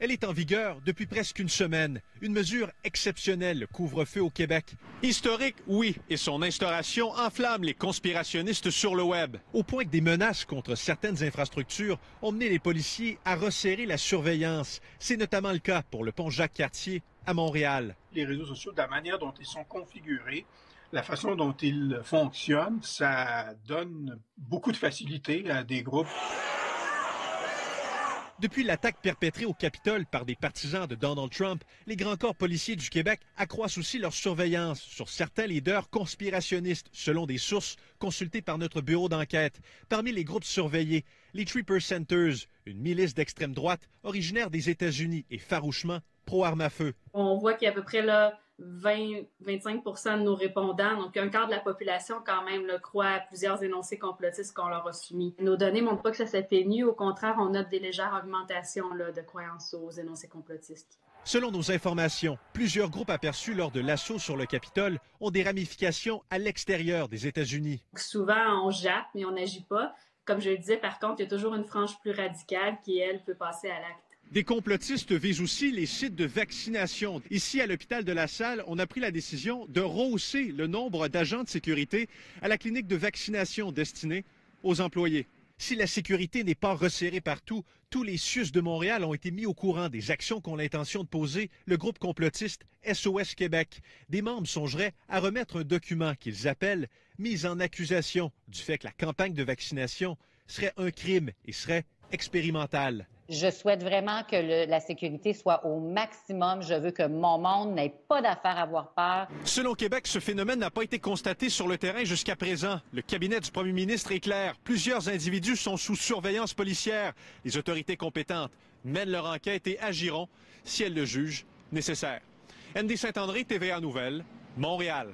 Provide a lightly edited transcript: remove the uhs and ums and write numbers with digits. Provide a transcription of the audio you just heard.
Elle est en vigueur depuis presque une semaine. Une mesure exceptionnelle, le couvre-feu au Québec. Historique, oui, et son instauration enflamme les conspirationnistes sur le web. Au point que des menaces contre certaines infrastructures ont mené les policiers à resserrer la surveillance. C'est notamment le cas pour le pont Jacques-Cartier à Montréal. Les réseaux sociaux, de la manière dont ils sont configurés, la façon dont ils fonctionnent, ça donne beaucoup de facilité à des groupes. Depuis l'attaque perpétrée au Capitole par des partisans de Donald Trump, les grands corps policiers du Québec accroissent aussi leur surveillance sur certains leaders conspirationnistes, selon des sources consultées par notre bureau d'enquête. Parmi les groupes surveillés, les Tripper Centers, une milice d'extrême droite originaire des États-Unis et farouchement pro-armes à feu. On voit qu'il y a à peu près 20-25% de nos répondants, donc un quart de la population quand même croit à plusieurs énoncés complotistes qu'on leur a soumis. Nos données ne montrent pas que ça s'atténue, au contraire, on note des légères augmentations de croyances aux énoncés complotistes. Selon nos informations, plusieurs groupes aperçus lors de l'assaut sur le Capitole ont des ramifications à l'extérieur des États-Unis. Souvent, on jappe, mais on n'agit pas. Comme je le disais, par contre, il y a toujours une frange plus radicale qui, elle, peut passer à l'acte. Des complotistes visent aussi les sites de vaccination. Ici, à l'hôpital de La Salle, on a pris la décision de rehausser le nombre d'agents de sécurité à la clinique de vaccination destinée aux employés. Si la sécurité n'est pas resserrée partout, tous les CIUS de Montréal ont été mis au courant des actions qu'ont l'intention de poser le groupe complotiste SOS Québec. Des membres songeraient à remettre un document qu'ils appellent « mise en accusation » du fait que la campagne de vaccination serait un crime et serait expérimentale. Je souhaite vraiment que la sécurité soit au maximum. Je veux que mon monde n'ait pas d'affaire à avoir peur. Selon Québec, ce phénomène n'a pas été constaté sur le terrain jusqu'à présent. Le cabinet du premier ministre est clair. Plusieurs individus sont sous surveillance policière. Les autorités compétentes mènent leur enquête et agiront si elles le jugent nécessaire. Andy Saint-André, TVA Nouvelles, Montréal.